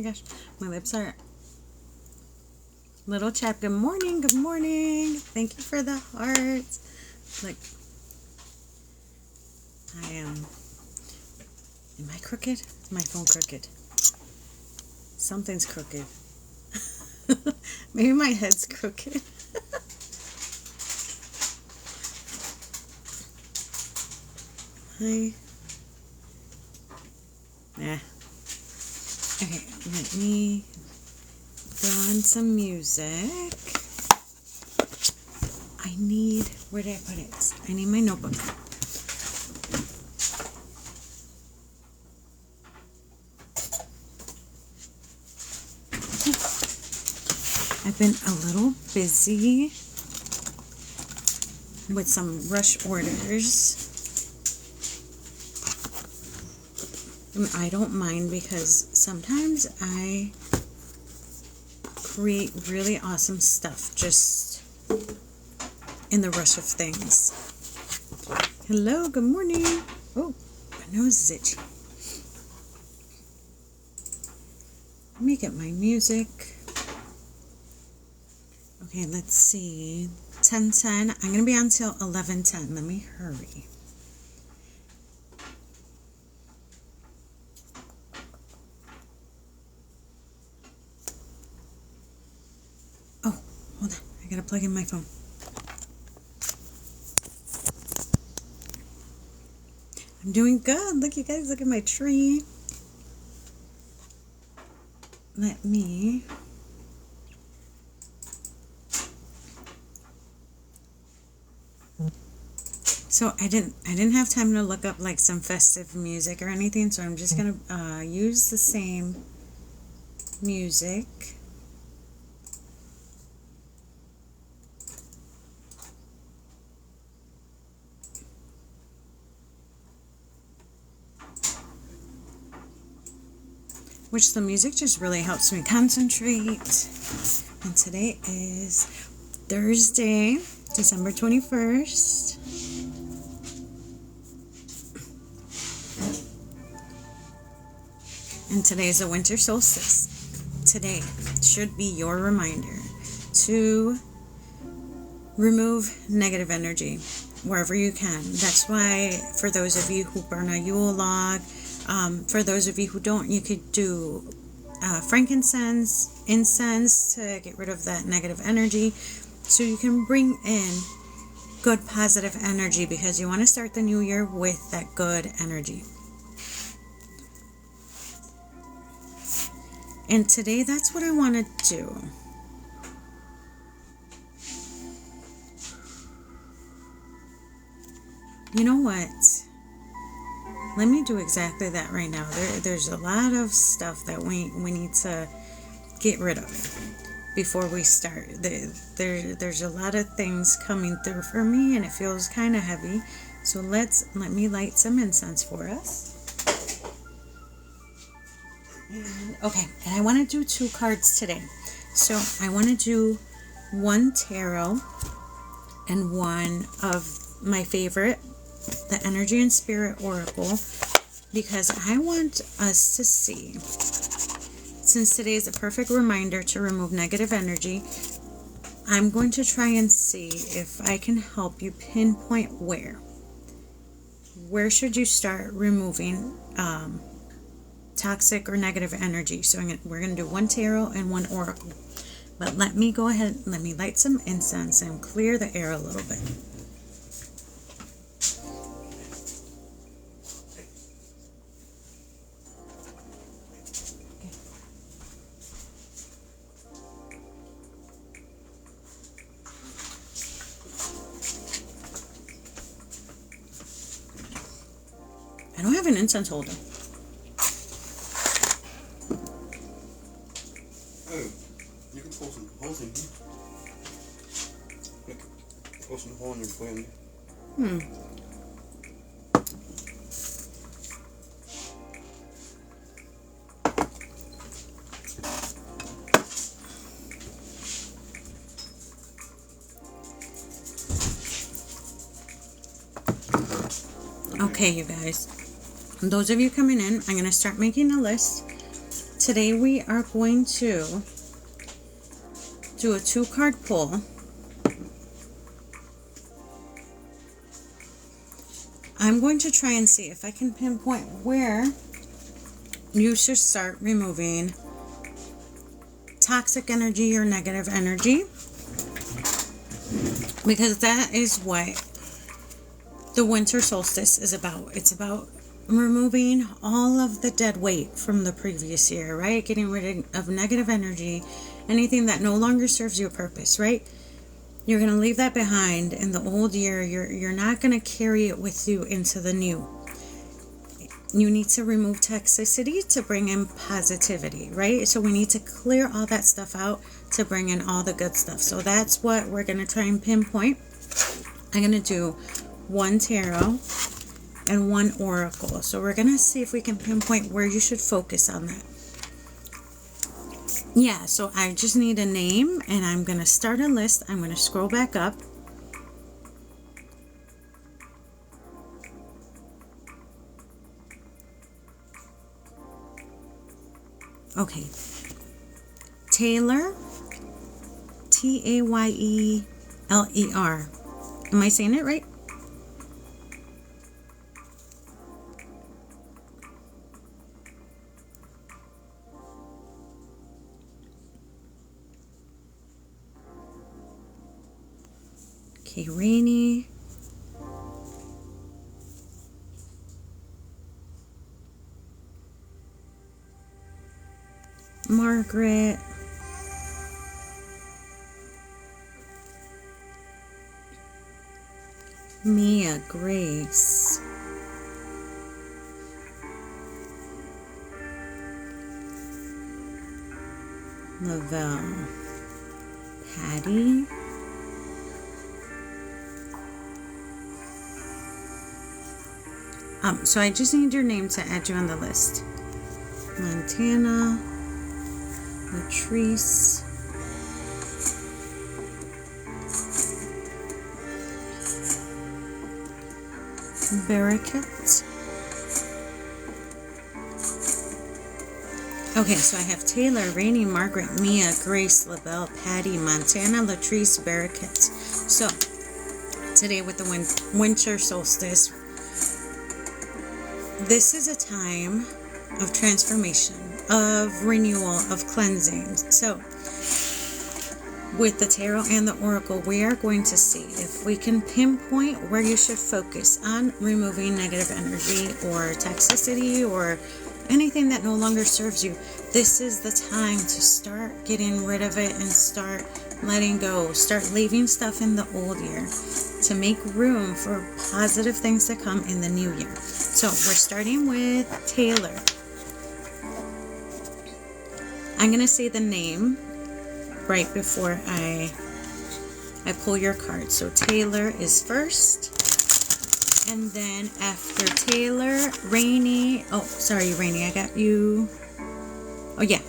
gosh, my lips are little chap. Good morning, good morning. Thank you for the hearts. Like, am I crooked? Is my phone crooked? Something's crooked. Maybe my head's crooked. Hi. Yeah. Okay, let me throw on some music. Where did I put it? I need my notebook. I've been a little busy with some rush orders. I don't mind because sometimes I create really awesome stuff just in the rush of things. Hello, good morning. Oh, my nose is itchy. Let me get my music. Okay, let's see. 10:10. I'm going to be on till 11:10. Let me hurry. Oh, hold on. I got to plug in my phone. I'm doing good. Look, you guys, look at my tree. Let me... So I didn't have time to look up like some festive music or anything, so I'm just gonna use the same music. Which the music just really helps me concentrate. And today is Thursday, December 21st. And today is the winter solstice. Today should be your reminder to remove negative energy wherever you can. That's why for those of you who burn a Yule log, for those of you who don't, you could do frankincense, incense to get rid of that negative energy so you can bring in good positive energy because you want to start the new year with that good energy. And today, that's what I want to do. You know what? Let me do exactly that right now. There's a lot of stuff that we need to get rid of before we start. There's a lot of things coming through for me, and it feels kind of heavy. So let me light some incense for us. Okay, and I want to do 2 cards today. So I want to do 1 tarot and 1 of my favorite, the Energy and Spirit Oracle, because I want us to see, since today is a perfect reminder to remove negative energy, I'm going to try and see if I can help you pinpoint where should you start removing toxic or negative energy. So we're going to do 1 tarot and 1 oracle. But let me go ahead, let me light some incense and clear the air a little bit. I don't have an incense holder. You can pull some holes in here. Pull some hole in your flame. Okay, you guys. Those of you coming in, I'm going to start making a list Today we are going to do a 2-card pull. I'm going to try and see if I can pinpoint where you should start removing toxic energy or negative energy, because that is what the winter solstice is about. It's about removing all of the dead weight from the previous year, right? Getting rid of negative energy, anything that no longer serves you a purpose, right? You're going to leave that behind in the old year. You're not going to carry it with you into the new. You need to remove toxicity to bring in positivity, right? So we need to clear all that stuff out to bring in all the good stuff. So that's what we're going to try and pinpoint. I'm going to do 1 tarot and 1 oracle. So we're going to see if we can pinpoint where you should focus on that. Yeah, so I just need a name, and I'm going to start a list. I'm going to scroll back up. Okay. Tayeler. Tayeler. Am I saying it right? Okay, Rainee. Margaret. Mia Grace. Lavelle. Patty. So I just need your name to add you on the list. Montana, Latrice, Barracuda. Okay, so I have Tayeler, Rainee, Margaret, Mia, Grace, Lavelle, Patty, Montana, Latrice, Barracuda. So today with the winter solstice, this is a time of transformation, of renewal, of cleansing. So with the tarot and the oracle, we are going to see if we can pinpoint where you should focus on removing negative energy or toxicity or anything that no longer serves you. This is the time to start getting rid of it and start letting go. Start leaving stuff in the old year to make room for positive things to come in the new year. So we're starting with Tayeler. I'm going to say the name right before I pull your card. So Tayeler is first. And then after Tayeler, Rainee. Oh, sorry, Rainee. I got you. Oh, yeah.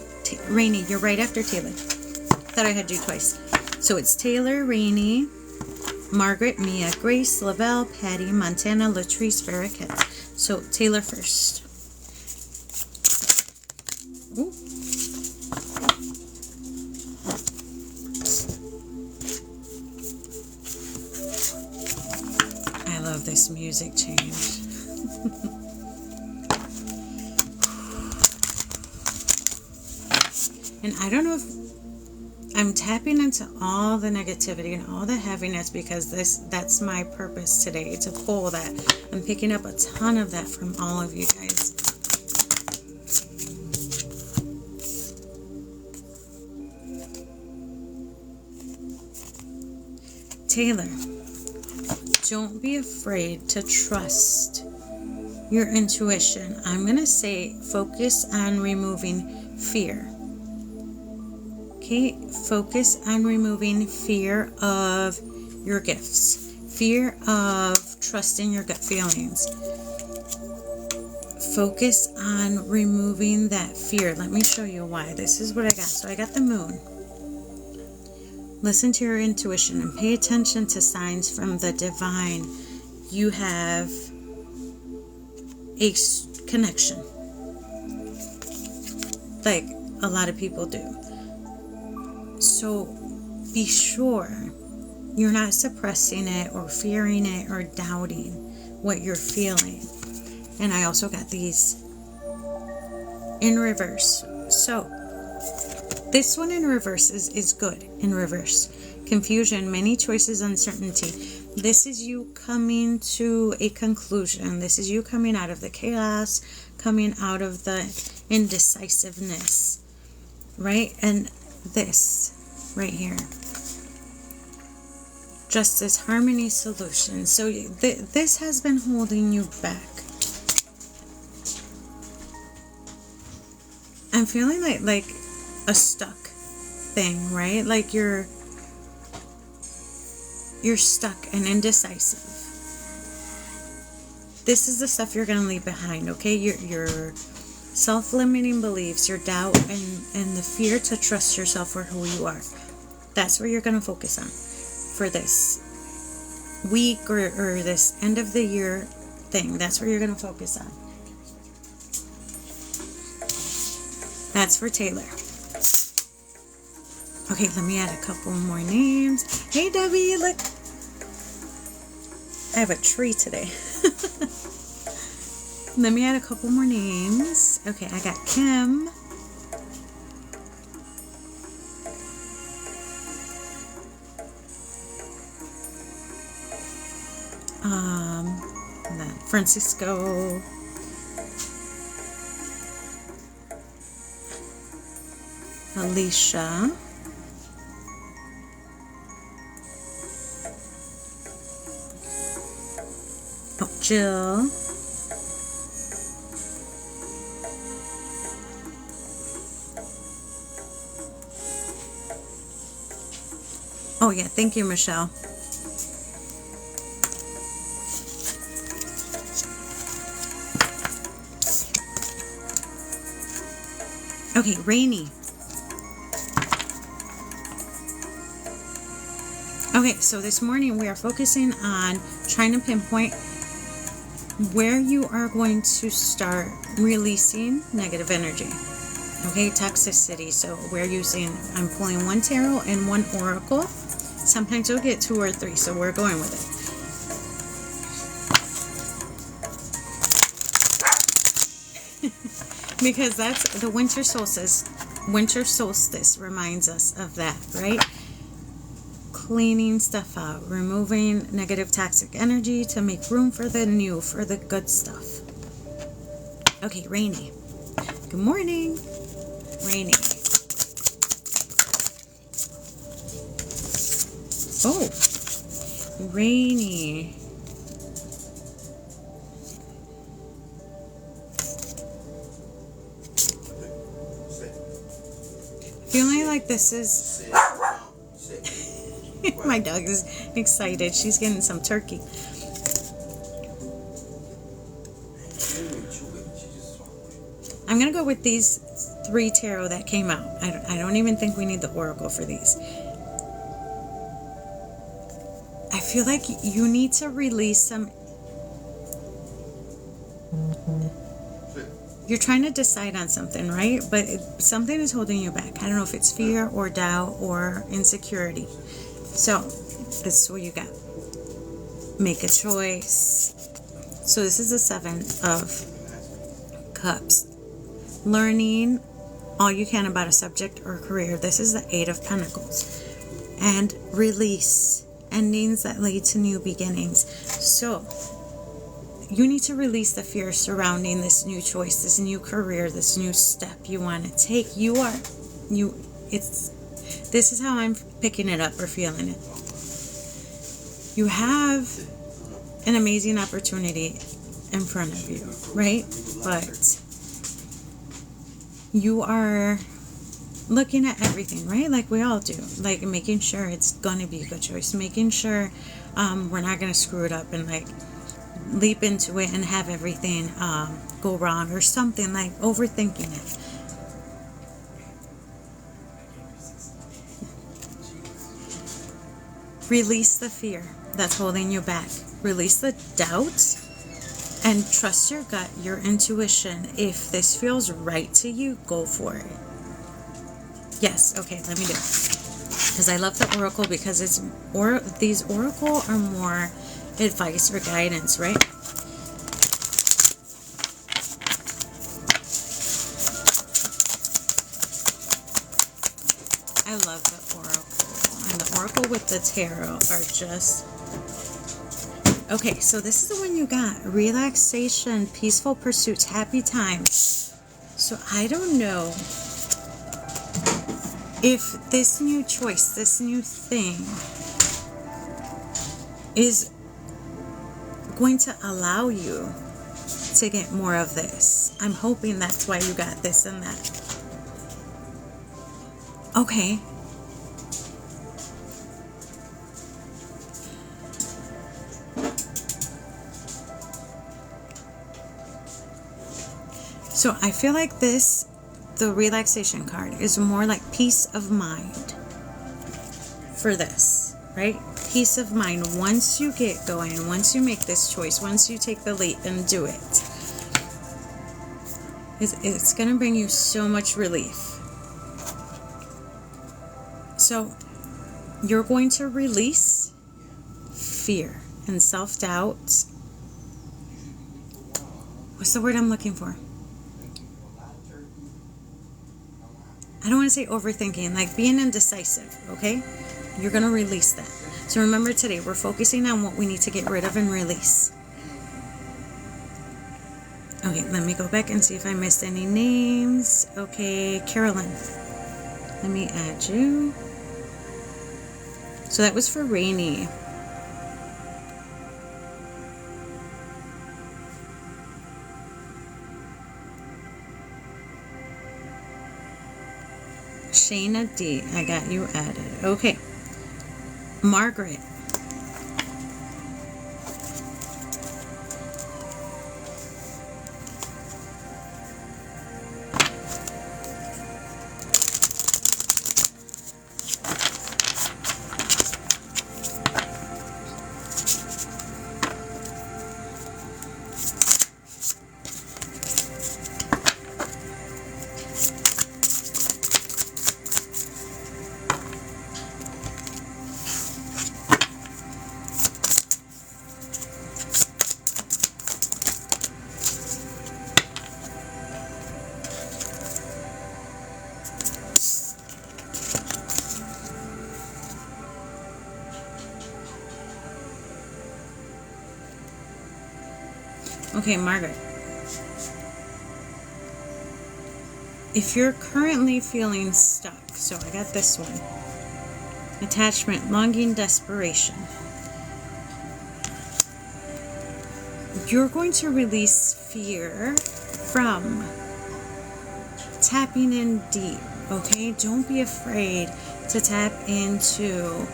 Rainee, you're right after Tayeler. Thought I had you twice. So it's Tayeler, Rainee, Margaret, Mia, Grace, Lavelle, Patty, Montana, Latrice, Barracuda. So Tayeler first. Ooh. I love this music change. And I don't know if I'm tapping into all the negativity and all the heaviness, because that's my purpose today, to pull that. I'm picking up a ton of that from all of you guys. Tayeler, don't be afraid to trust your intuition. I'm going to say focus on removing fear. Okay, focus on removing fear of your gifts, fear of trusting your gut feelings. Focus on removing that fear. Let me show you why. This is what I got. So I got the moon. Listen to your intuition and pay attention to signs from the divine. You have a connection. like a lot of people do. So be sure you're not suppressing it or fearing it or doubting what you're feeling. And I also got these in reverse. So this one in reverse is good in reverse. Confusion, many choices, uncertainty. This is you coming to a conclusion. This is you coming out of the chaos, coming out of the indecisiveness, right? And this right here, justice, harmony, solution. So this has been holding you back. I'm feeling like a stuck thing, right? Like you're stuck and indecisive. This is the stuff you're going to leave behind, okay? Your self-limiting beliefs, your doubt, and the fear to trust yourself for who you are. That's where you're going to focus on for this week or this end of the year thing. That's where you're going to focus on. That's for Taylor. Okay, let me add a couple more names. Hey, Debbie, look. I have a tree today. Let me add a couple more names. Okay, I got Kim. And then Francisco. Alicia. Oh, Jill. Oh yeah, thank you, Michelle. Okay, Rainee. Okay, so this morning we are focusing on trying to pinpoint where you are going to start releasing negative energy. Okay, toxicity. So we're I'm pulling one tarot and one oracle. Sometimes you'll get 2 or 3, so we're going with it. Because that's the winter solstice. Winter solstice reminds us of that, right? Cleaning stuff out, removing negative toxic energy to make room for the new, for the good stuff. Okay, Rainee. Good morning, Rainee. Oh, Rainee. Feeling like this is... My dog is excited. She's getting some turkey. I'm going to go with these 3 tarot that came out. I don't even think we need the oracle for these. I feel like you need to release some... You're trying to decide on something, right? But something is holding you back. I don't know if it's fear or doubt or insecurity. So, this is what you got. Make a choice. So, this is the 7 of Cups. Learning all you can about a subject or career. This is the 8 of Pentacles. And release. Endings that lead to new beginnings. So, you need to release the fear surrounding this new choice, this new career, this new step you want to take. This is how I'm picking it up or feeling it. You have an amazing opportunity in front of you, right? But you are looking at everything, right? Like we all do. Like making sure it's going to be a good choice. Making sure we're not going to screw it up and like leap into it and have everything go wrong or something, like overthinking it. Release the fear that's holding you back. Release the doubt And trust your gut, your intuition. If this feels right to you, go for it. Yes, okay, let me do it. Because I love the oracle because these oracle are more advice or guidance, right? I love the oracle. And the oracle with the tarot are just... Okay, so this is the one you got. Relaxation, peaceful pursuits, happy times. So I don't know if this new choice, this new thing is going to allow you to get more of this. I'm hoping that's why you got this and that. Okay. So I feel like this, the relaxation card, is more like peace of mind for this, right? Peace of mind. Once you get going, once you make this choice, once you take the leap and do it, it's going to bring you so much relief. So you're going to release fear and self-doubt. What's the word I'm looking for? I don't want to say overthinking, like being indecisive, okay? You're going to release that. So remember today, we're focusing on what we need to get rid of and release. Okay, let me go back and see if I missed any names. Okay, Carolyn. Let me add you. So that was for Rainee. Shayna D, I got you added. Okay. Margaret. Okay, Margaret. If you're currently feeling stuck, so I got this one. Attachment, longing, desperation. You're going to release fear from tapping in deep, okay? Don't be afraid to tap into...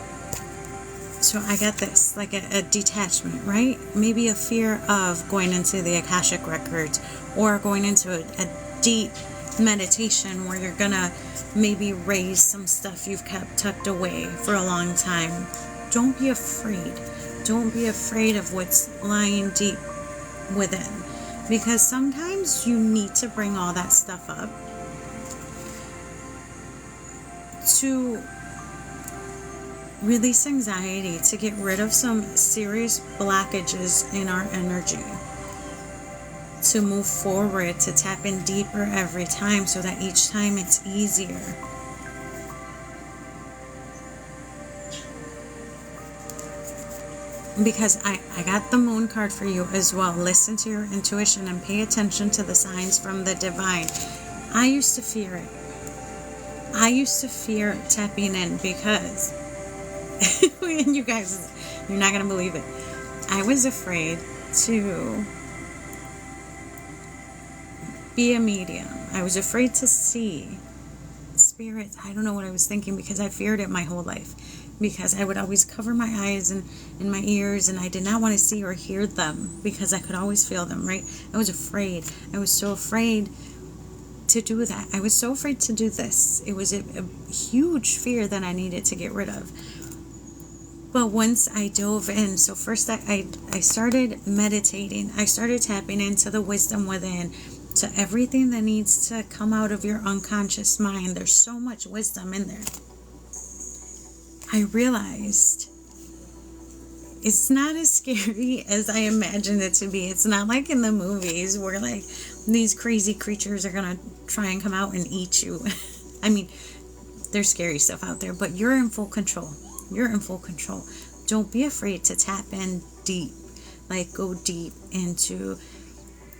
So I got this, like a detachment, right? Maybe a fear of going into the Akashic Records or going into a deep meditation where you're going to maybe raise some stuff you've kept tucked away for a long time. Don't be afraid. Don't be afraid of what's lying deep within. Because sometimes you need to bring all that stuff up to release anxiety, to get rid of some serious blockages in our energy, to move forward, to tap in deeper every time so that each time it's easier. Because I got the moon card for you as well. Listen to your intuition and pay attention to the signs from the divine. I used to fear it. I used to fear tapping in because and you guys, you're not going to believe it. I was afraid to be a medium. I was afraid to see spirits. I don't know what I was thinking because I feared it my whole life. Because I would always cover my eyes and my ears, and I did not want to see or hear them because I could always feel them, right? I was afraid. I was so afraid to do that. I was so afraid to do this. It was a huge fear that I needed to get rid of. But once I dove in, so first I started meditating. I started tapping into the wisdom within, to everything that needs to come out of your unconscious mind. There's so much wisdom in there. I realized it's not as scary as I imagined it to be. It's not like in the movies where like these crazy creatures are going to try and come out and eat you. I mean, there's scary stuff out there, but you're in full control. You're in full control. Don't be afraid to tap in deep. Like, go deep into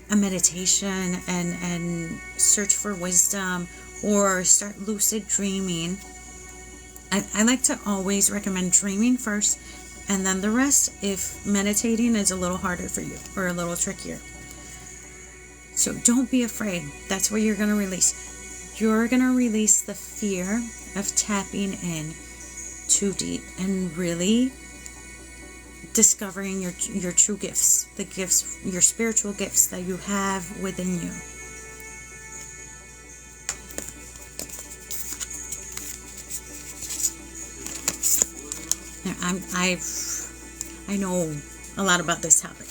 a meditation and search for wisdom, or start lucid dreaming. I like to always recommend dreaming first, and then the rest if meditating is a little harder for you or a little trickier. So don't be afraid. That's what you're going to release. You're going to release the fear of tapping in too deep and really discovering your true gifts, the gifts, your spiritual gifts that you have within you. I know a lot about this topic.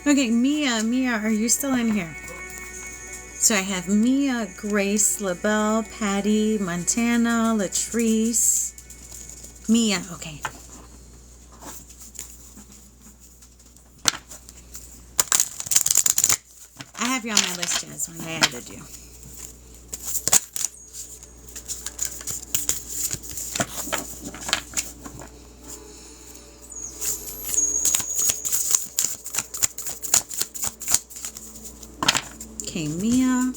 Okay, Mia, are you still in here? So I have Mia, Grace, Lavelle, Patty, Montana, Latrice, Mia. Okay. I have you on my list, Jasmine. I added you. Okay, Mia.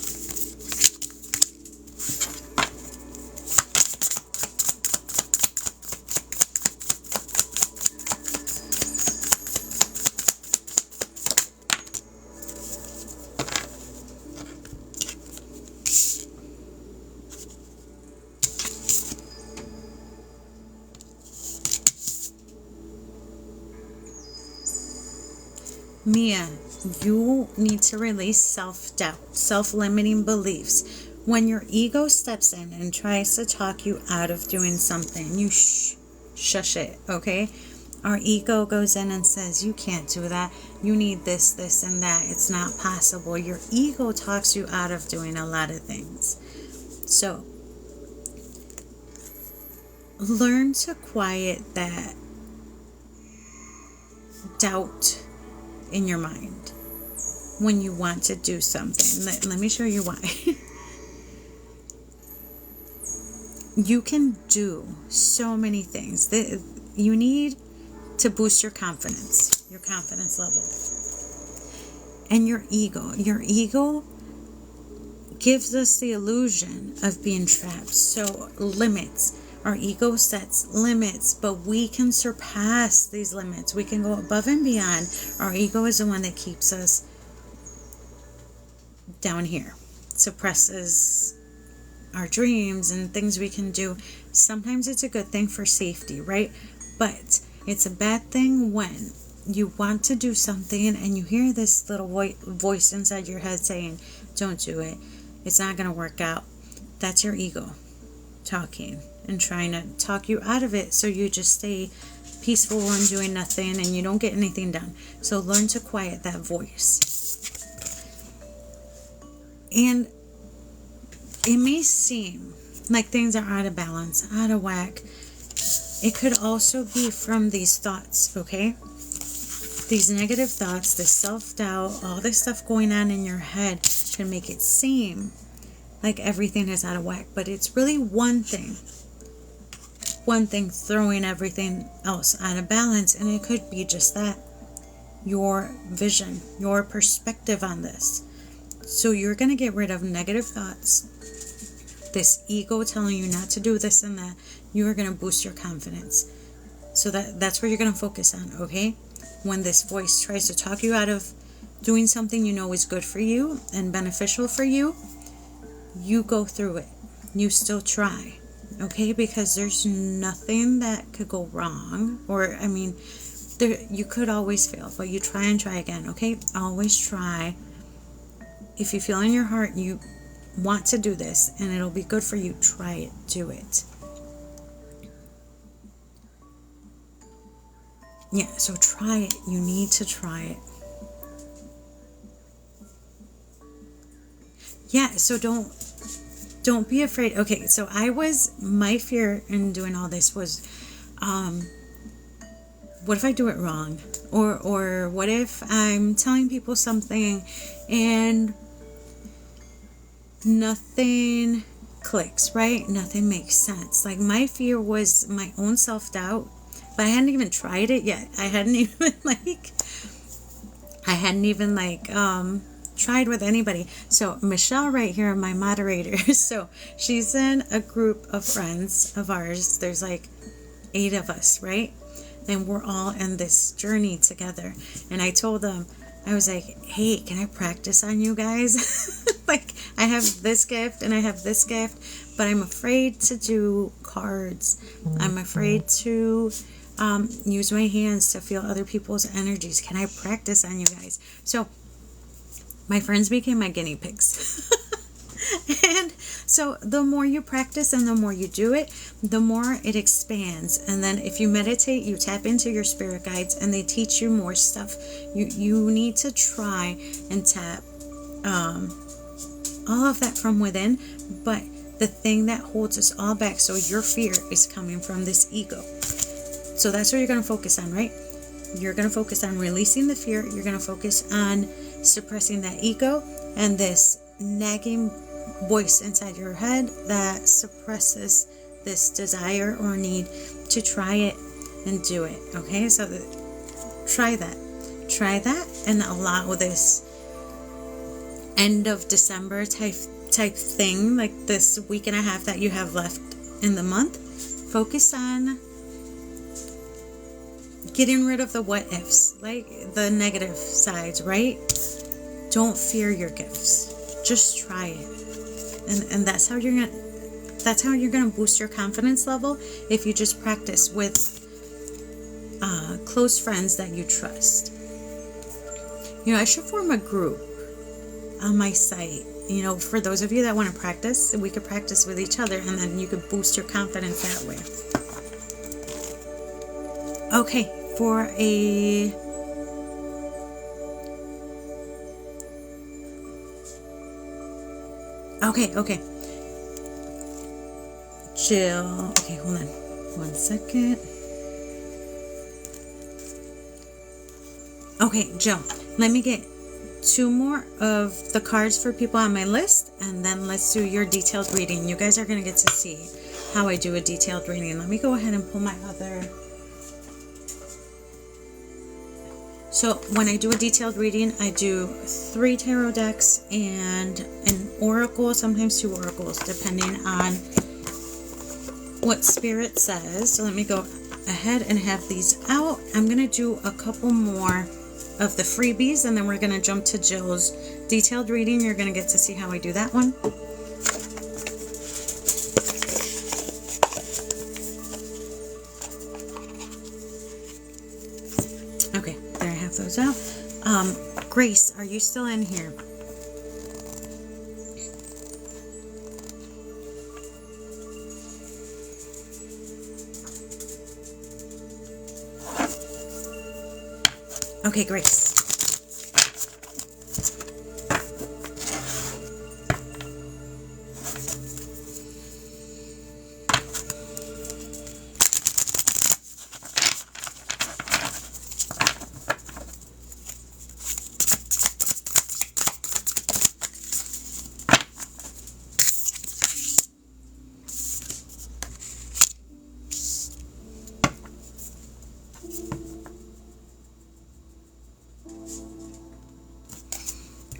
Mia, you need to release self-doubt, self-limiting beliefs. When your ego steps in and tries to talk you out of doing something, you shush it, okay? Our ego goes in and says, you can't do that. You need this, this, and that. It's not possible. Your ego talks you out of doing a lot of things. So, learn to quiet that doubt in your mind when you want to do something. Let me show you why. You can do so many things. You need to boost your confidence level. And your ego gives us the illusion of being trapped. So limits. Our ego sets limits, but we can surpass these limits. We can go above and beyond. Our ego is the one that keeps us down here, suppresses our dreams and things we can do. Sometimes it's a good thing for safety, right? But it's a bad thing when you want to do something and you hear this little voice inside your head saying, don't do it. It's not going to work out. That's your ego talking and trying to talk you out of it, so you just stay peaceful and doing nothing and you don't get anything done. So learn to quiet that voice. And it may seem like things are out of balance, out of whack. It could also be from these thoughts, okay? These negative thoughts, this self-doubt, all this stuff going on in your head can make it seem like everything is out of whack, but it's really one thing throwing everything else out of balance, and it could be just that, your vision, your perspective on this. So you're going to get rid of negative thoughts, this ego telling you not to do this and that. You're going to boost your confidence. So that's where you're going to focus on, okay? When this voice tries to talk you out of doing something you know is good for you and beneficial for you, you go through it. You still try, okay? Because there's nothing that could go wrong. Or, I mean, you could always fail, but you try and try again, okay? Always try. If you feel in your heart you want to do this and it'll be good for you, try it. Do it. Yeah, so try it. You need to try it. Yeah, so don't be afraid. Okay, so my fear in doing all this was, what if I do it wrong? Or what if I'm telling people something and nothing clicks, right? Nothing makes sense. Like, my fear was my own self-doubt, but I hadn't even tried it yet. I hadn't even tried with anybody. So Michelle right here, my moderator, so she's in a group of friends of ours. There's like 8 of us, right? And we're all in this journey together. And I told them, I was like, hey, can I practice on you guys? Like, I have this gift and I have this gift, but I'm afraid to do cards. I'm afraid to use my hands to feel other people's energies. Can I practice on you guys? So my friends became my guinea pigs. And so the more you practice and the more you do it, the more it expands. And then if you meditate, you tap into your spirit guides and they teach you more stuff. You need to try and tap all of that from within. But the thing that holds us all back, so your fear is coming from this ego. So that's what you're going to focus on, right? You're going to focus on releasing the fear. You're going to focus on suppressing that ego and this nagging voice inside your head that suppresses this desire or need to try it and do it. Okay, so try that and allow this end of December type thing, like this week and a half that you have left in the month. Focus on getting rid of the what ifs, like the negative sides, right? Don't fear your gifts. Just try it. And that's how you're gonna boost your confidence level, if you just practice with close friends that you trust. I should form a group on my site. For those of you that want to practice, we could practice with each other, and then you could boost your confidence that way. Okay, Okay. Jill. Okay, hold on. 1 second. Okay, Jill, let me get 2 more of the cards for people on my list, and then let's do your detailed reading. You guys are going to get to see how I do a detailed reading. Let me go ahead and pull my other... So when I do a detailed reading, I do 3 tarot decks and an oracle, sometimes 2 oracles, depending on what spirit says. So let me go ahead and have these out. I'm going to do a couple more of the freebies, and then we're going to jump to Jill's detailed reading. You're going to get to see how I do that one. Okay, there I have those out. Grace, are you still in here? Okay, Grace.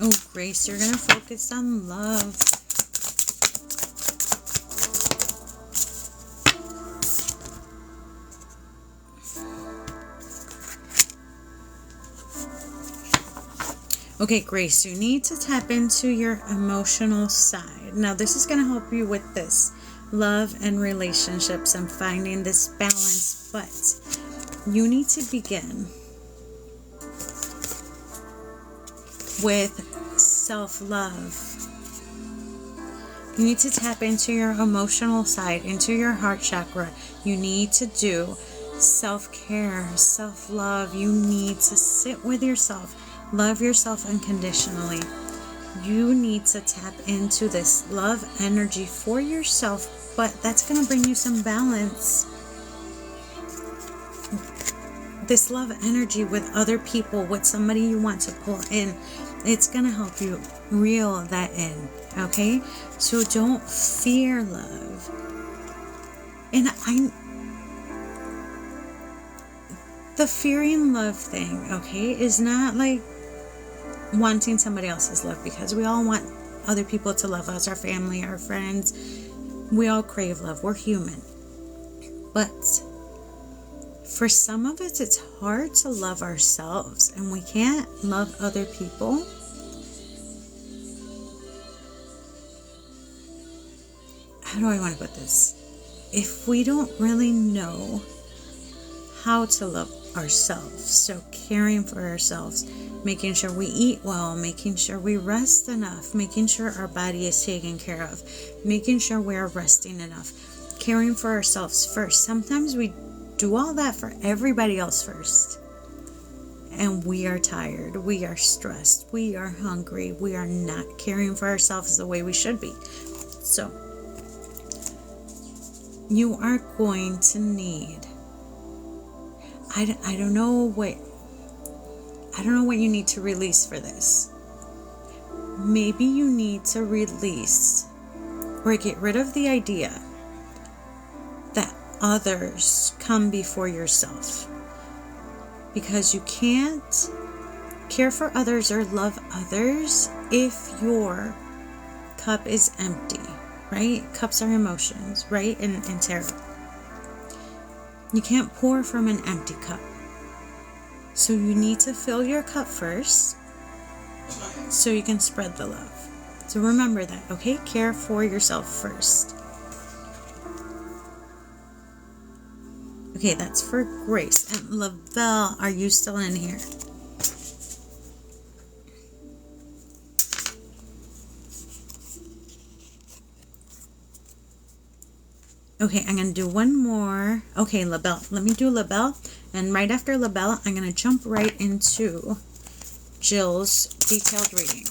Oh, Grace, you're going to focus on love. Okay, Grace, you need to tap into your emotional side. Now, this is going to help you with this love and relationships and finding this balance, but you need to begin with self-love. You need to tap into your emotional side, into your heart chakra. You need to do self-care, self-love. You need to sit with yourself, love yourself unconditionally. You need to tap into this love energy for yourself, but that's going to bring you some balance. This love energy with other people, with somebody you want to pull in, it's going to help you reel that in, okay? So don't fear love. And the fearing love thing, okay, is not like wanting somebody else's love, because we all want other people to love us, our family, our friends. We all crave love. We're human. But for some of us, it's hard to love ourselves, and we can't love other people. How do I want to put this? If we don't really know how to love ourselves, so caring for ourselves, making sure we eat well, making sure we rest enough, making sure our body is taken care of, making sure we're resting enough, caring for ourselves first. Sometimes we do all that for everybody else first, and we are tired, we are stressed, we are hungry, we are not caring for ourselves the way we should be. So you are going to need, I don't know what you need to release for this. Maybe you need to release or get rid of the idea that others come before yourself, because you can't care for others or love others if your cup is empty, right? Cups are emotions, right? In tarot. You can't pour from an empty cup. So you need to fill your cup first so you can spread the love. So remember that, okay? Care for yourself first. Okay, that's for Grace. And Lavelle, are you still in here? Okay, I'm going to do one more. Okay, Lavelle. Let me do Lavelle. And right after Lavelle, I'm going to jump right into Jill's detailed reading.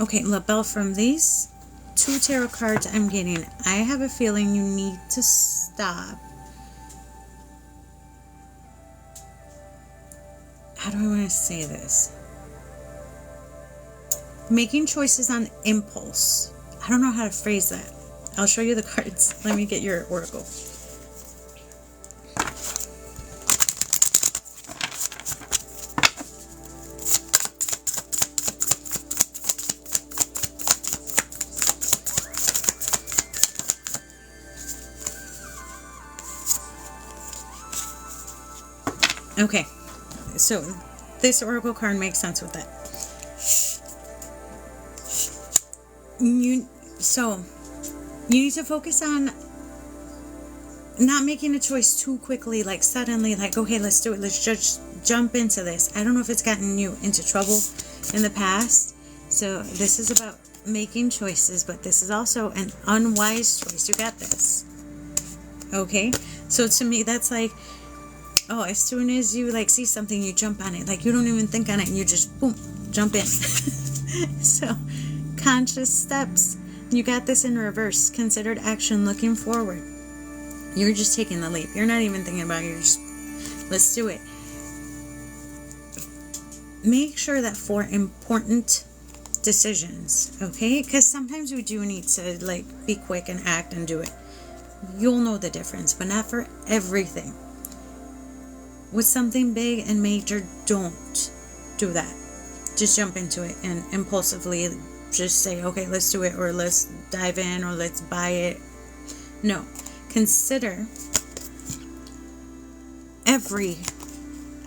Okay, Lavelle, from these 2 tarot cards I'm getting, I have a feeling you need to stop. How do I want to say this? Making choices on impulse. I don't know how to phrase that. I'll show you the cards. Let me get your oracle. Okay, so this oracle card makes sense with that. You need to focus on not making a choice too quickly, like suddenly, like, okay, let's do it. Let's just jump into this. I don't know if it's gotten you into trouble in the past. So this is about making choices, but this is also an unwise choice. You got this. Okay? So to me, that's like, oh, as soon as you like see something, you jump on it. Like you don't even think on it, and you just boom, jump in. So, conscious steps. You got this in reverse. Considered action, looking forward. You're just taking the leap. You're not even thinking about it. You're just, let's do it. Make sure that for important decisions, okay? Because sometimes we do need to like be quick and act and do it. You'll know the difference, but not for everything. With something big and major, don't do that. Just jump into it and impulsively just say, okay, let's do it, or let's dive in, or let's buy it. No. Consider every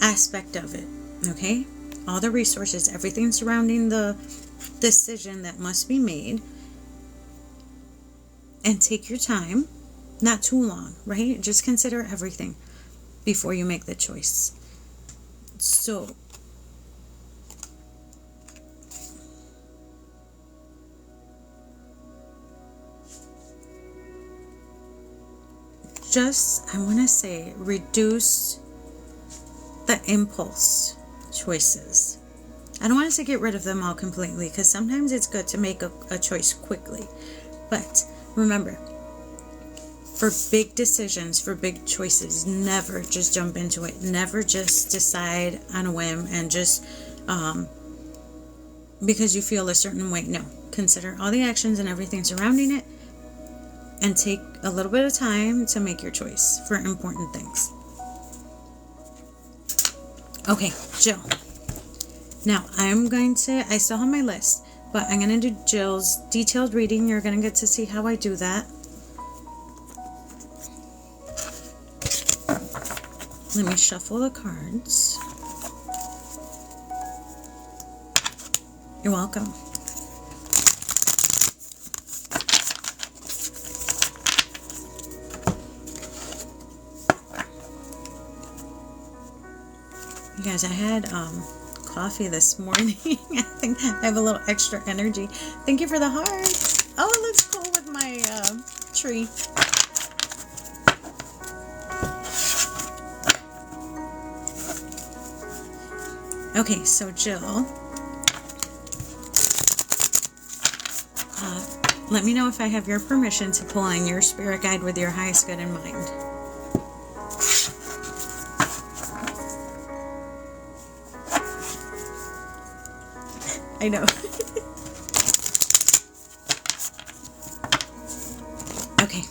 aspect of it, okay? All the resources, everything surrounding the decision that must be made. And take your time, not too long, right? Just consider everything. before you make the choice. So just, I want to say, reduce the impulse choices. I don't want to say get rid of them all completely, because sometimes it's good to make a choice quickly. But remember, for big decisions, for big choices, never just jump into it. Never just decide on a whim and just because you feel a certain way. No. Consider all the actions and everything surrounding it, and take a little bit of time to make your choice for important things. Okay, Jill. Now, I still have my list, but I'm going to do Jill's detailed reading. You're going to get to see how I do that. Let me shuffle the cards. You're welcome. You guys, I had coffee this morning. I think I have a little extra energy. Thank you for the heart. Oh, it looks cool with my tree. Okay, so Jill, let me know if I have your permission to pull on your spirit guide with your highest good in mind. I know. Okay.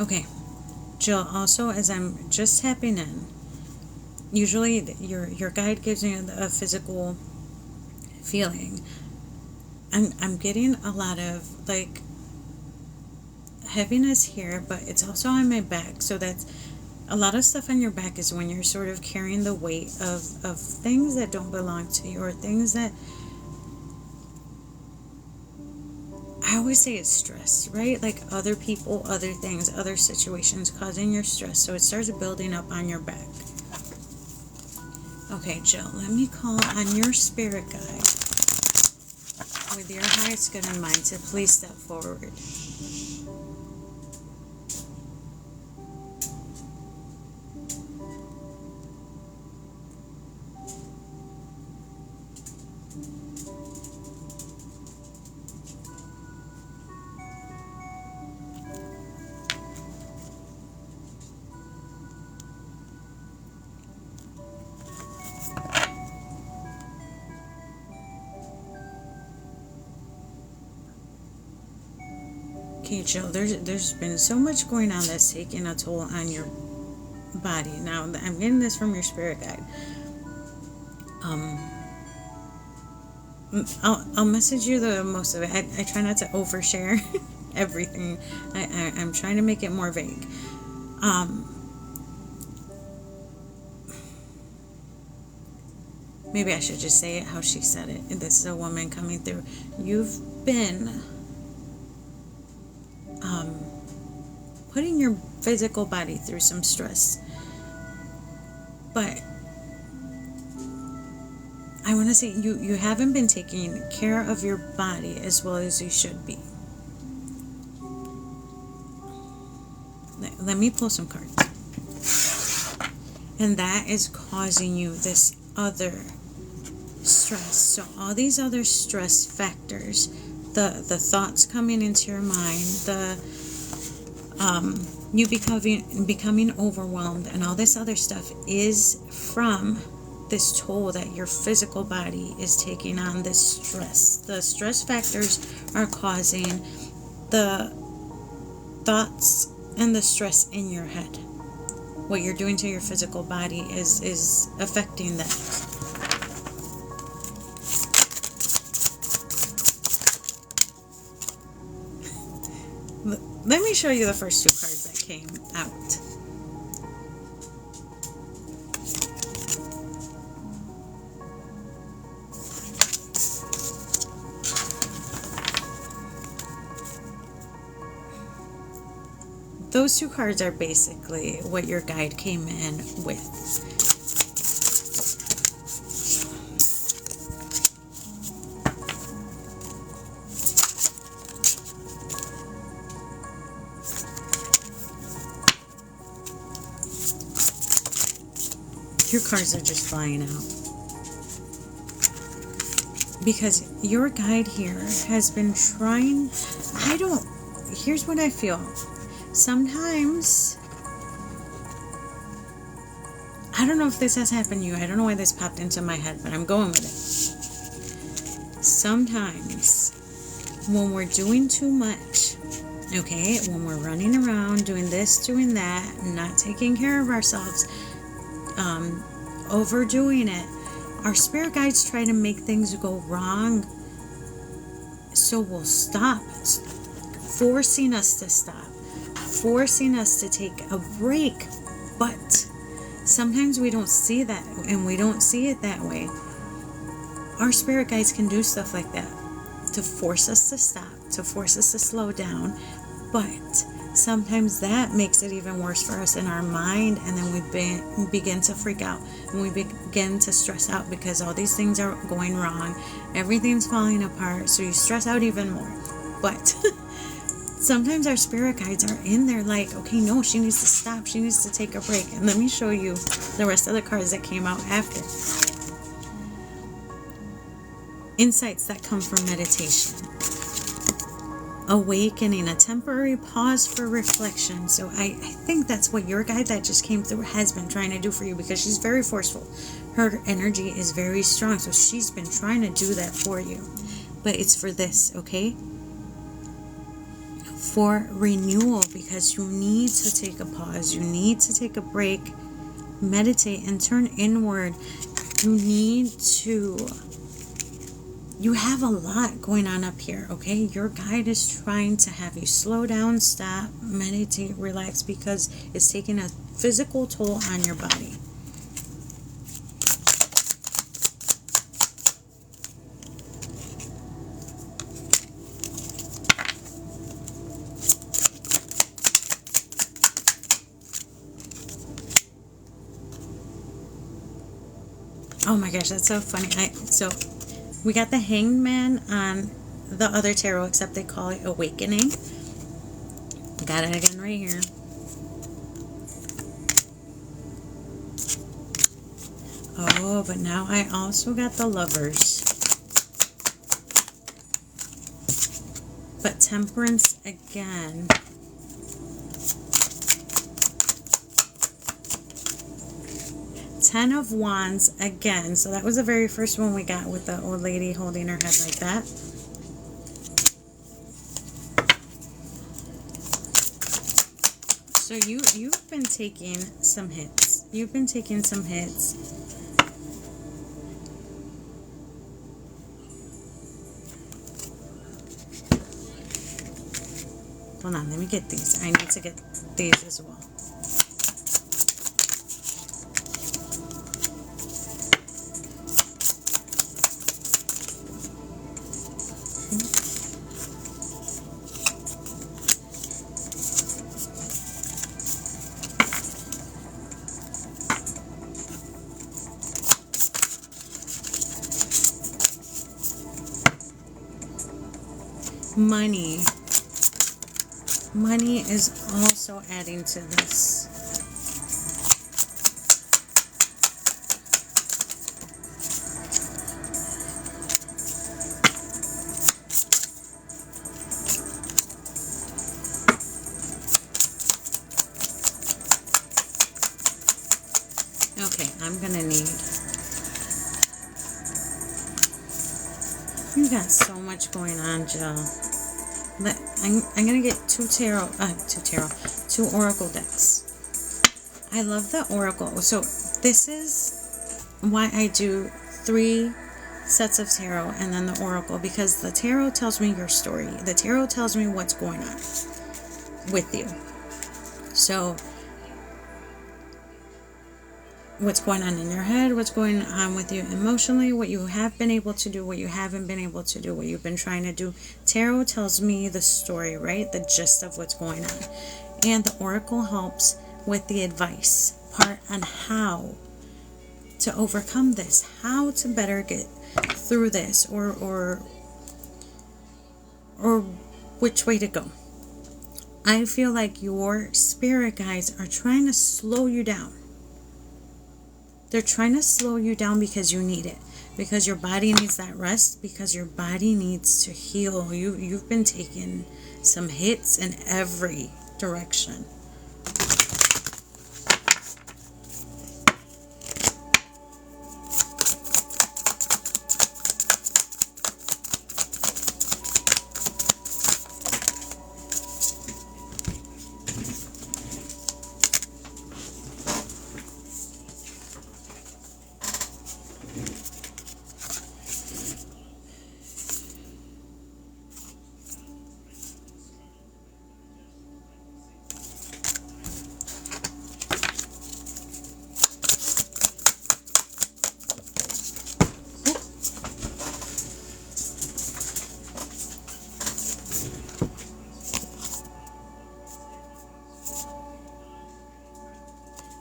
Okay, Jill, also, as I'm just tapping in, usually your guide gives me a physical feeling. I'm getting a lot of, like, heaviness here, but it's also on my back. So that's a lot of stuff on your back is when you're sort of carrying the weight of things that don't belong to you, or things that, I always say it's stress, right? Like other people, other things, other situations causing your stress. So it starts building up on your back. Okay, Jill, let me call on your spirit guide with your highest good in mind to please step forward. Okay, Jill, there's been so much going on that's taking a toll on your body. Now, I'm getting this from your spirit guide. I'll message you the most of it. I try not to overshare everything. I'm trying to make it more vague. Maybe I should just say it how she said it. This is a woman coming through. You've been putting your physical body through some stress, but I want to say you haven't been taking care of your body as well as you should be. Let me pull some cards. And that is causing you this other stress. So all these other stress factors, the thoughts coming into your mind, you becoming overwhelmed, and all this other stuff is from this toll that your physical body is taking on, this stress. The stress factors are causing the thoughts and the stress in your head. What you're doing to your physical body is affecting that. let me show you the first two cards that came out. Those two cards are basically what your guide came in with. Your cards are just flying out. Because your guide here has been trying... Here's what I feel. Sometimes, I don't know if this has happened to you. I don't know why this popped into my head, but I'm going with it. Sometimes, when we're doing too much, okay, when we're running around, doing this, doing that, not taking care of ourselves, overdoing it, our spirit guides try to make things go wrong, so we'll stop, forcing us to stop. Forcing us to take a break, but sometimes we don't see that, and we don't see it that way. Our spirit guides can do stuff like that to force us to stop, to force us to slow down, but sometimes that makes it even worse for us in our mind, and then we begin to freak out, and we begin to stress out because all these things are going wrong, everything's falling apart, so you stress out even more. But sometimes our spirit guides are in there like, okay, no, she needs to stop. She needs to take a break. And let me show you the rest of the cards that came out after. Insights that come from meditation. Awakening, a temporary pause for reflection. So I think that's what your guide that just came through has been trying to do for you, because she's very forceful. Her energy is very strong. So she's been trying to do that for you. But it's for this, okay? For renewal, because you need to take a pause, you need to take a break, meditate and turn inward. You have a lot going on up here, okay? Your guide is trying to have you slow down, stop, meditate, relax, because it's taking a physical toll on your body. Oh my gosh, that's so funny. So we got the Hanged Man on the other tarot, except they call it Awakening. Got it again right here. Oh, but now I also got the Lovers. But Temperance again. Ten of Wands again. So that was the very first one we got with the old lady holding her head like that. So you've been taking some hits. You've been taking some hits. Hold on, let me get these. I need to get these as well. Money. Money is also adding to this. Okay, I'm gonna need... You got so much going on, Jill. I'm gonna get two oracle decks. I love the oracle. So this is why I do 3 sets of tarot and then the oracle, because the tarot tells me your story. The tarot tells me what's going on. with you. So what's going on in your head, what's going on with you emotionally, what you have been able to do, what you haven't been able to do, what you've been trying to do. Tarot tells me the story, right? The gist of what's going on. And the oracle helps with the advice part on how to overcome this, how to better get through this, or which way to go. I feel like your spirit guides are trying to slow you down. They're trying to slow you down because you need it. Because your body needs that rest. Because your body needs to heal. You've been taking some hits in every direction.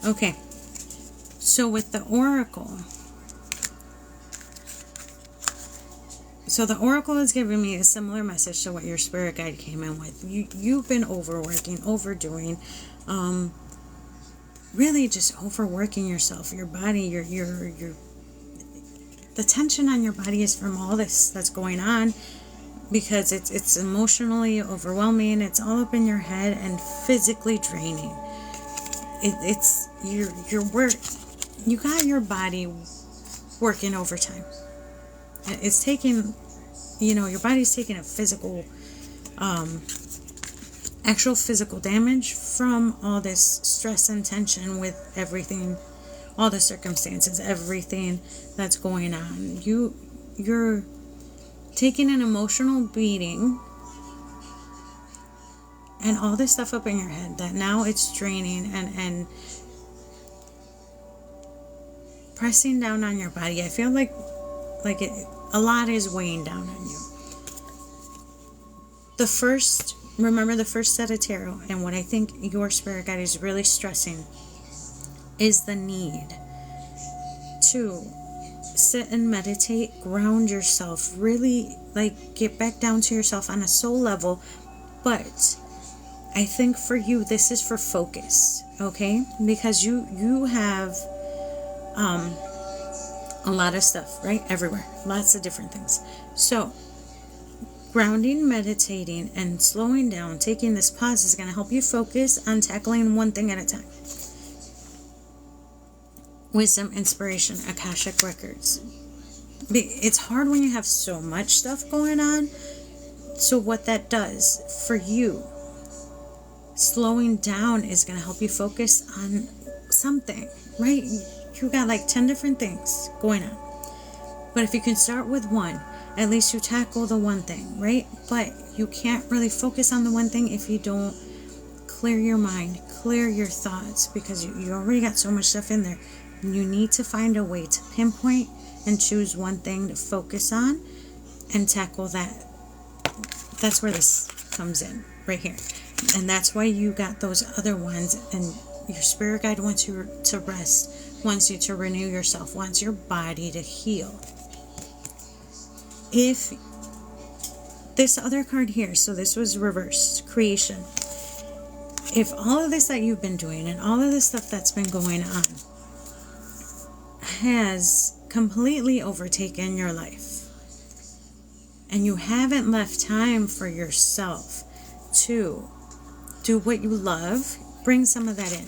Okay, so with the oracle, the oracle is giving me a similar message to what your spirit guide came in with. You've been overworking, overdoing, really just overworking yourself, your body, your the tension on your body is from all this that's going on, because it's emotionally overwhelming. It's all up in your head and physically draining. It's your work. You got your body working overtime. It's taking, your body's taking a physical, actual physical damage from all this stress and tension with everything, all the circumstances, everything that's going on. You're taking an emotional beating. And all this stuff up in your head that now it's draining and pressing down on your body. I feel like a lot is weighing down on you. Remember the first set of tarot, and what I think your spirit guide is really stressing is the need to sit and meditate, ground yourself, really get back down to yourself on a soul level. But I think for you, this is for focus, okay? Because you have a lot of stuff, right? Everywhere. Lots of different things. So, grounding, meditating, and slowing down, taking this pause is going to help you focus on tackling one thing at a time. Wisdom, inspiration, Akashic records. It's hard when you have so much stuff going on. So what that does for you, slowing down is going to help you focus on something, right? You got 10 different things going on. But if you can start with one, at least you tackle the one thing, right? But you can't really focus on the one thing if you don't clear your mind, clear your thoughts, because you already got so much stuff in there. You need to find a way to pinpoint and choose one thing to focus on and tackle that. That's where this comes in, right here. And that's why you got those other ones, and your spirit guide wants you to rest, wants you to renew yourself, wants your body to heal. If this other card here, so this was reversed, creation. If all of this that you've been doing and all of this stuff that's been going on has completely overtaken your life, and you haven't left time for yourself to do what you love, bring some of that in.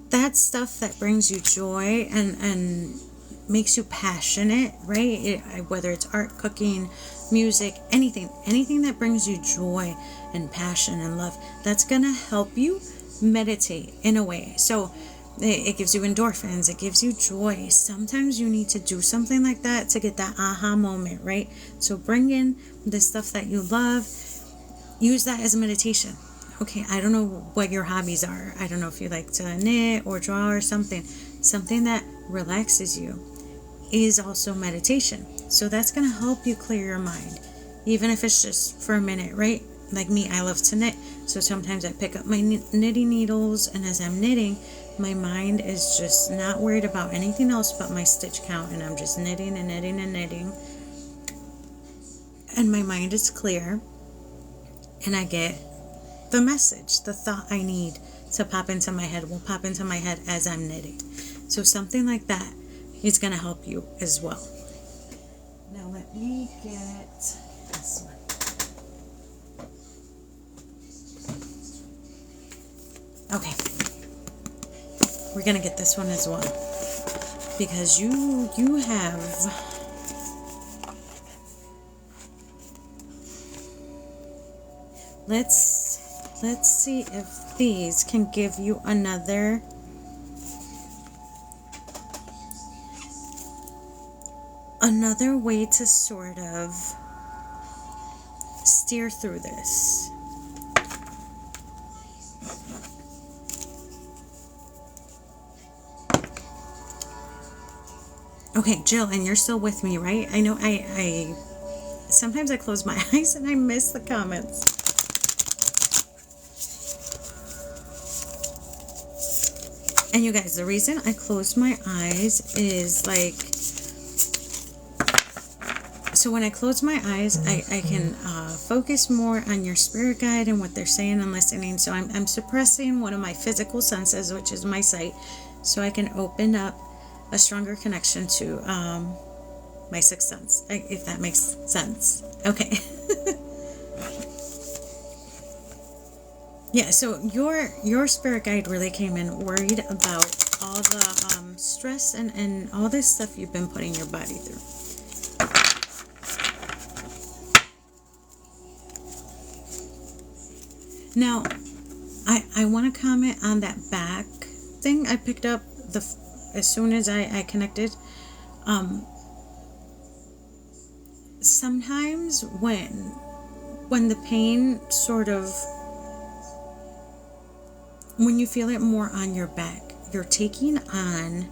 That stuff that brings you joy and makes you passionate, right? Whether it's art, cooking, music, anything that brings you joy and passion and love, that's gonna help you meditate in a way. So it gives you endorphins, it gives you joy. Sometimes you need to do something like that to get that aha moment, right? So bring in the stuff that you love use that as a meditation. Okay, I don't know what your hobbies are. I don't know if you like to knit or draw or something. Something that relaxes you is also meditation. So that's going to help you clear your mind, even if it's just for a minute, right? Like me, I love to knit. So sometimes I pick up my knitting needles, and as I'm knitting, my mind is just not worried about anything else but my stitch count, and I'm just knitting and knitting and knitting. And my mind is clear, and I get the message, the thought I need to pop into my head will pop into my head as I'm knitting. So something like that is going to help you as well. Now let me get this one. Okay. We're going to get this one as well. Because you have... Let's see if these can give you another way to sort of steer through this. Okay, Jill, and you're still with me, right? I know I sometimes I close my eyes and I miss the comments. And you guys, the reason I close my eyes is like, so when I close my eyes, I can focus more on your spirit guide and what they're saying and listening. So I'm suppressing one of my physical senses, which is my sight, so I can open up a stronger connection to my sixth sense, if that makes sense. Okay. Yeah, so your spirit guide really came in worried about all the stress and all this stuff you've been putting your body through. Now, I want to comment on that back thing I picked up as soon as I connected. Sometimes when the pain sort of, when you feel it more on your back, you're taking on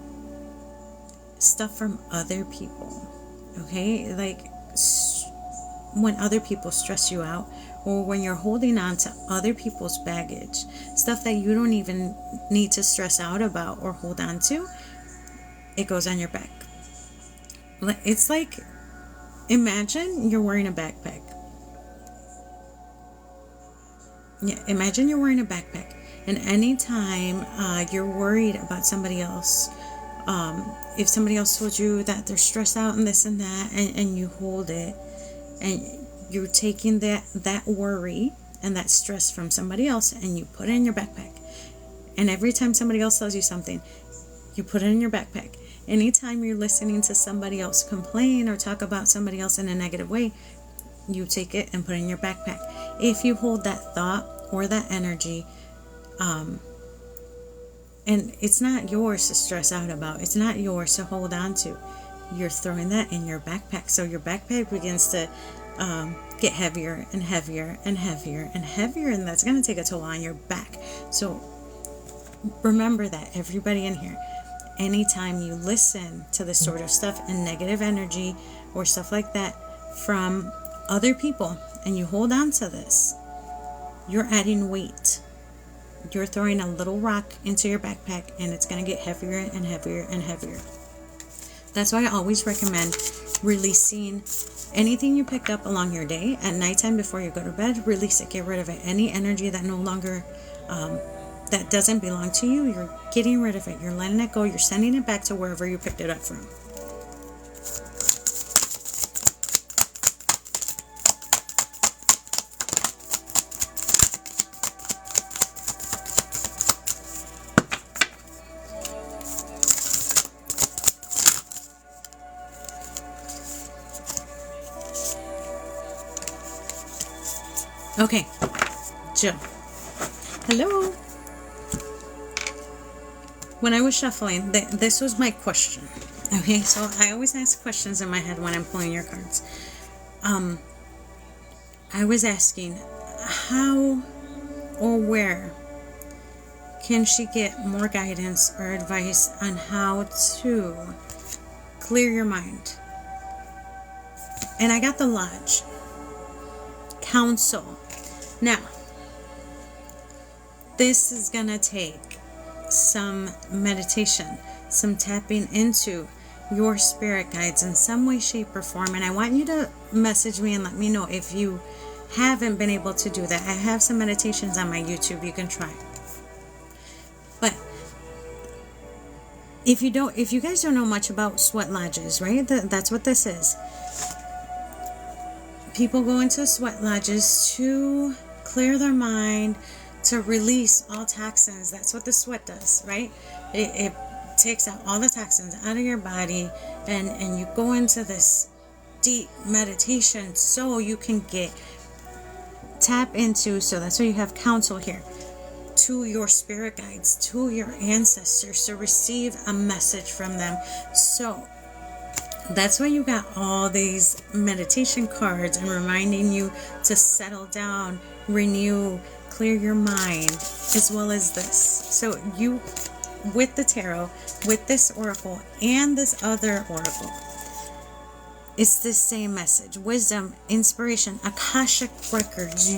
stuff from other people, okay? Like when other people stress you out, or when you're holding on to other people's baggage, stuff that you don't even need to stress out about or hold on to, it goes on your back. It's like, imagine you're wearing a backpack. Yeah, imagine you're wearing a backpack. And anytime you're worried about somebody else, if somebody else told you that they're stressed out and this and that, and you hold it, and you're taking that worry and that stress from somebody else, and you put it in your backpack. And every time somebody else tells you something, you put it in your backpack. Anytime you're listening to somebody else complain or talk about somebody else in a negative way, you take it and put it in your backpack. If you hold that thought or that energy, and it's not yours to stress out about, it's not yours to hold on to, you're throwing that in your backpack. So your backpack begins to get heavier and heavier and heavier and heavier, and that's going to take a toll on your back. So remember that, everybody in here, anytime you listen to this sort of stuff and negative energy or stuff like that from other people, and you hold on to this, you're adding weight. You're throwing a little rock into your backpack, and it's going to get heavier and heavier and heavier. That's why I always recommend releasing anything you picked up along your day at nighttime before you go to bed. Release it, get rid of it. Any energy that no longer, that doesn't belong to you, you're getting rid of it. You're letting it go. You're sending it back to wherever you picked it up from. Okay, Jill. Hello. When I was shuffling, this was my question. Okay, so I always ask questions in my head when I'm pulling your cards. I was asking, how or where can she get more guidance or advice on how to clear your mind? And I got the Lodge. Counsel. Now, this is going to take some meditation, some tapping into your spirit guides in some way, shape, or form. And I want you to message me and let me know if you haven't been able to do that. I have some meditations on my YouTube you can try. But if you guys don't know much about sweat lodges, right? That's what this is. People go into sweat lodges to clear their mind, to release all toxins. That's what the sweat does, right? It takes out all the toxins out of your body, and you go into this deep meditation so you can tap into, so that's why you have counsel here, to your spirit guides, to your ancestors, to receive a message from them. So that's why you got all these meditation cards and reminding you to settle down, renew, clear your mind, as well as this. So you, with the tarot, with this oracle and this other oracle, it's the same message. Wisdom, inspiration, Akashic records.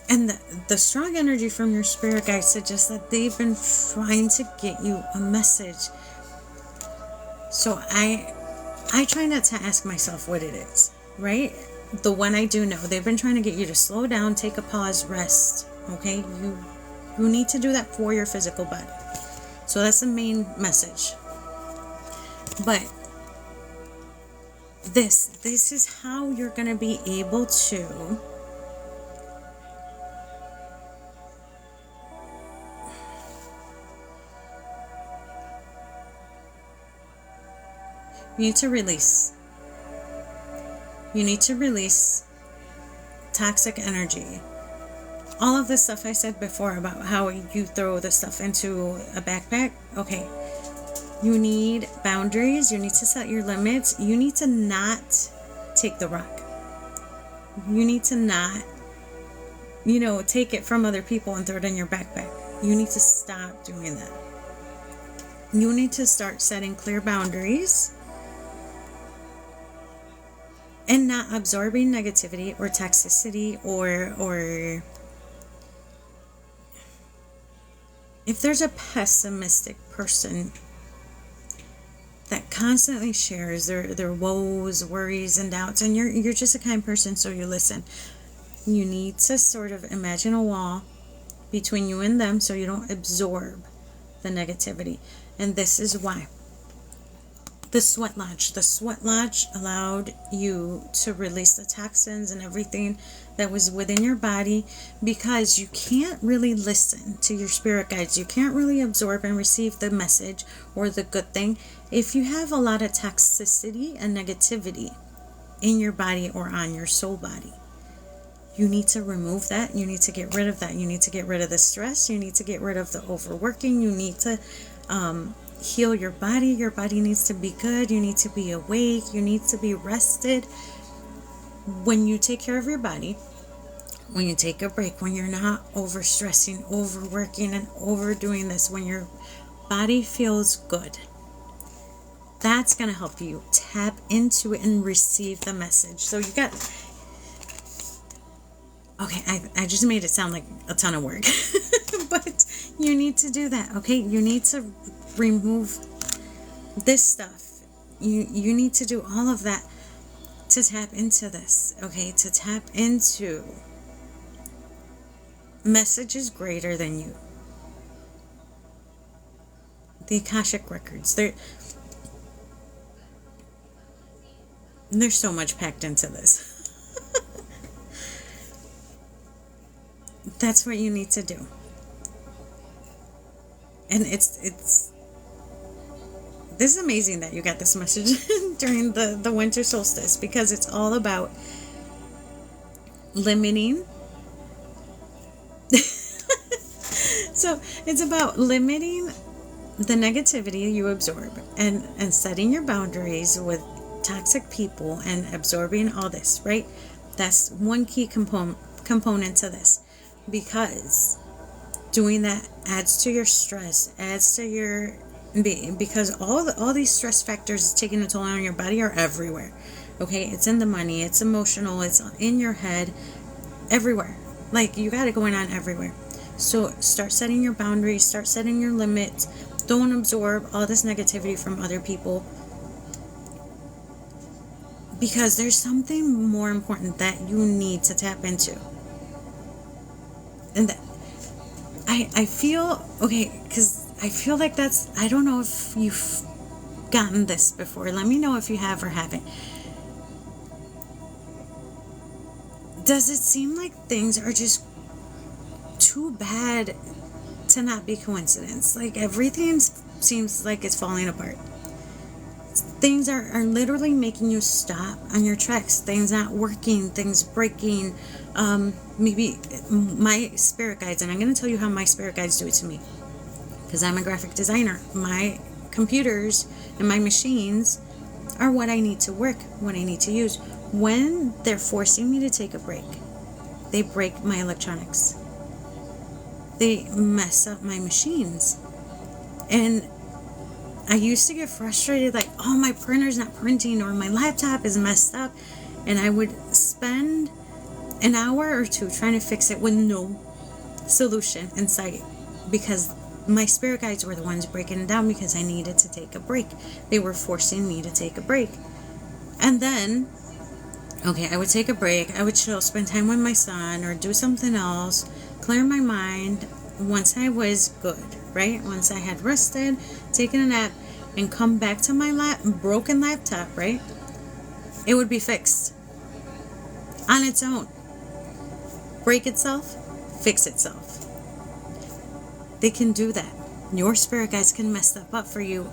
And the strong energy from your spirit guides suggests that they've been trying to get you a message. So I try not to ask myself what it is, right? The one I do know, they've been trying to get you to slow down, take a pause, rest. Okay, you need to do that for your physical body. So that's the main message. But this is how you're going to be able to you need to release. You need to release toxic energy. All of the stuff I said before about how you throw the stuff into a backpack. Okay. You need boundaries. You need to set your limits. You need to not take the rock. You need to not, take it from other people and throw it in your backpack. You need to stop doing that. You need to start setting clear boundaries and not absorbing negativity or toxicity or if there's a pessimistic person that constantly shares their woes, worries, and doubts, and you're just a kind person, so you listen. You need to sort of imagine a wall between you and them so you don't absorb the negativity. And this is why. The sweat lodge allowed you to release the toxins and everything that was within your body, because you can't really listen to your spirit guides. You can't really absorb and receive the message or the good thing if you have a lot of toxicity and negativity in your body or on your soul body. You need to remove that. You need to get rid of that. You need to get rid of the stress. You need to get rid of the overworking. You need to heal your body. Your body needs to be good. You need to be awake. You need to be rested. When you take care of your body, when you take a break, when you're not overstressing, overworking, and overdoing this, when your body feels good, that's going to help you tap into it and receive the message. So you got... Okay, I just made it sound like a ton of work. But you need to do that, okay? You need to remove this stuff. You need to do all of that to tap into this, okay? To tap into messages greater than you. The Akashic records. There's so much packed into this. That's what you need to do. And it's this is amazing that you got this message during the winter solstice, because it's all about limiting. So it's about limiting the negativity you absorb and setting your boundaries with toxic people and absorbing all this, right? That's one key component to this, because doing that adds to your stress, adds to your, because all these stress factors taking a toll on your body are everywhere. Okay, it's in the money, it's emotional, it's in your head, everywhere. Like, you got it going on everywhere. So start setting your boundaries, start setting your limits. Don't absorb all this negativity from other people, because there's something more important that you need to tap into. And that I feel, okay, because I feel like that's, I don't know if you've gotten this before. Let me know if you have or haven't. Does it seem like things are just too bad to not be coincidence? Like, everything seems like it's falling apart. Things are literally making you stop on your tracks. Things not working, things breaking. Maybe my spirit guides, and I'm going to tell you how my spirit guides do it to me, because I'm a graphic designer. My computers and my machines are what I need to work, what I need to use. When they're forcing me to take a break, they break my electronics. They mess up my machines. And I used to get frustrated, like, oh, my printer's not printing, or my laptop is messed up. And I would spend an hour or two trying to fix it with no solution in sight, because my spirit guides were the ones breaking it down, because I needed to take a break. They were forcing me to take a break. And then, okay, I would take a break. I would chill, spend time with my son, or do something else, clear my mind. Once I was good, right? Once I had rested, taken a nap, and come back to my broken laptop, right? It would be fixed on its own. Break itself, fix itself. They can do that. Your spirit guides can mess stuff up for you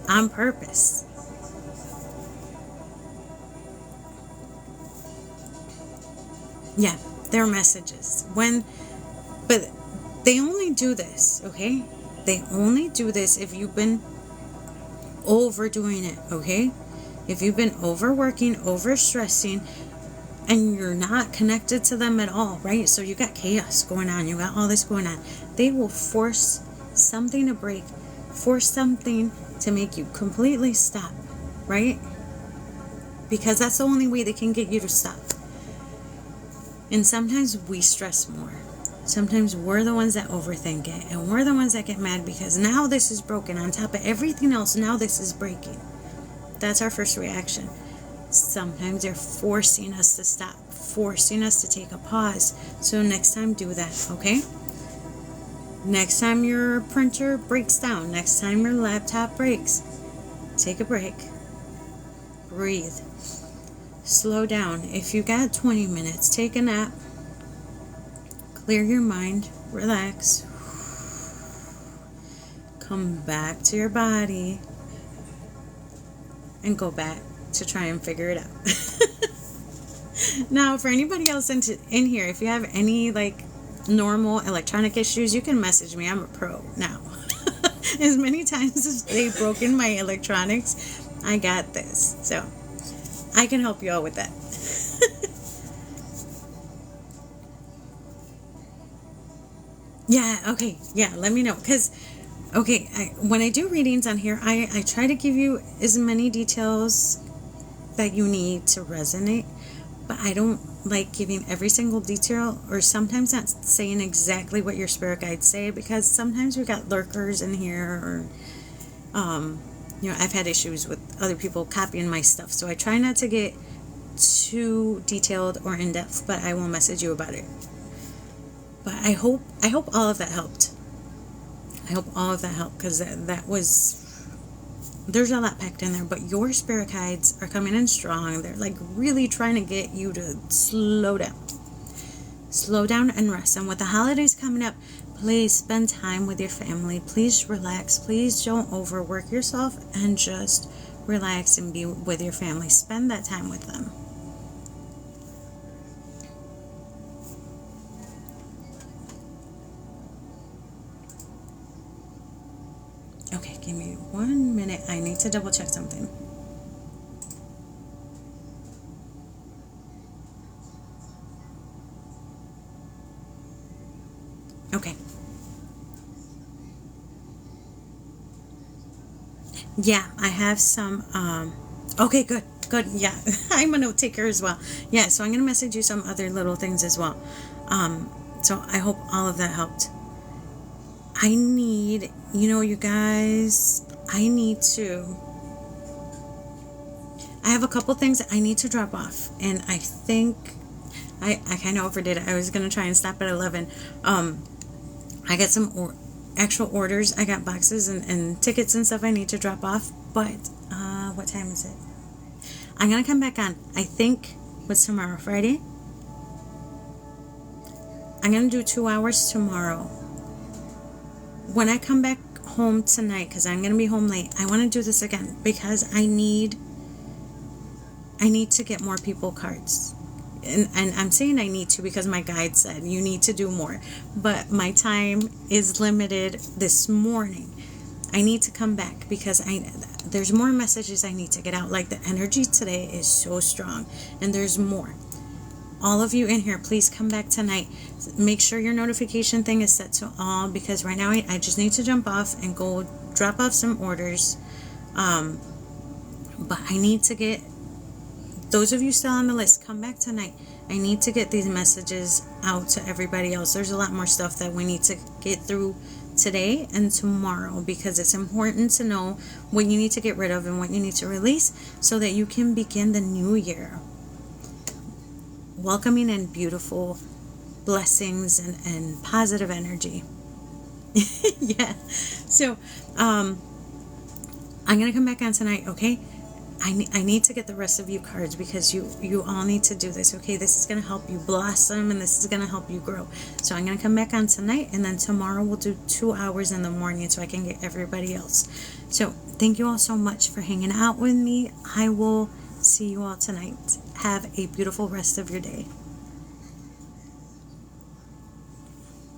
on purpose. Yeah, they're messages. But they only do this, okay? They only do this if you've been overdoing it, okay? If you've been overworking, overstressing, and you're not connected to them at all, right? So you got chaos going on, you got all this going on. They will force something to break, force something to make you completely stop, right? Because that's the only way they can get you to stop. And sometimes we stress more. Sometimes we're the ones that overthink it, and we're the ones that get mad because now this is broken. On top of everything else, now this is breaking. That's our first reaction. Sometimes they're forcing us to stop, forcing us to take a pause. So next time, do that, okay? Next time your printer breaks down, next time your laptop breaks, take a break. Breathe. Slow down. If you got 20 minutes, take a nap. Clear your mind. Relax. Come back to your body. And go back to try and figure it out. Now, for anybody else in here, if you have any like normal electronic issues, you can message me. I'm a pro now. As many times as they've broken my electronics, I got this. So I can help you out with that. Yeah, okay. Yeah, let me know. Because, okay, when I do readings on here, I try to give you as many details that you need to resonate. But I don't like giving every single detail, or sometimes not saying exactly what your spirit guides say, because sometimes we got lurkers in here, or I've had issues with other people copying my stuff, so I try not to get too detailed or in depth, but I will message you about it. But I hope all of that helped. I hope all of that helped, because that was, there's a lot packed in there, but your spirit guides are coming in strong. They're like really trying to get you to slow down. Slow down and rest. And with the holidays coming up, please spend time with your family. Please relax. Please don't overwork yourself, and just relax and be with your family. Spend that time with them. Okay, give me 1 minute. I need to double check something. Okay. Yeah, I have some. Okay, good. Good. Yeah, I'm a note taker as well. Yeah, so I'm going to message you some other little things as well. So I hope all of that helped. I need, you guys, I have a couple things I need to drop off. And I think I kind of overdid it. I was going to try and stop at 11. I got some actual orders. I got boxes and tickets and stuff I need to drop off. But what time is it? I'm going to come back on. I think, what's tomorrow? Friday? I'm going to do 2 hours tomorrow. When I come back home tonight, because I'm going to be home late, I want to do this again because I need to get more people cards. And I'm saying I need to because my guide said you need to do more. But my time is limited this morning. I need to come back because there's more messages I need to get out. Like the energy today is so strong and there's more. All of you in here, please come back tonight. Make sure your notification thing is set to all because right now I just need to jump off and go drop off some orders. But I need to get those of you still on the list, come back tonight. I need to get these messages out to everybody else. There's a lot more stuff that we need to get through today and tomorrow because it's important to know what you need to get rid of and what you need to release so that you can begin the new year welcoming in beautiful blessings and positive energy. Yeah. So I'm gonna come back on tonight, okay? I need to get the rest of you cards because you all need to do this, okay? This is going to help you blossom and this is going to help you grow. So I'm going to come back on tonight and then tomorrow we'll do 2 hours in the morning so I can get everybody else. So thank you all so much for hanging out with me. I will see you all tonight. Have a beautiful rest of your day.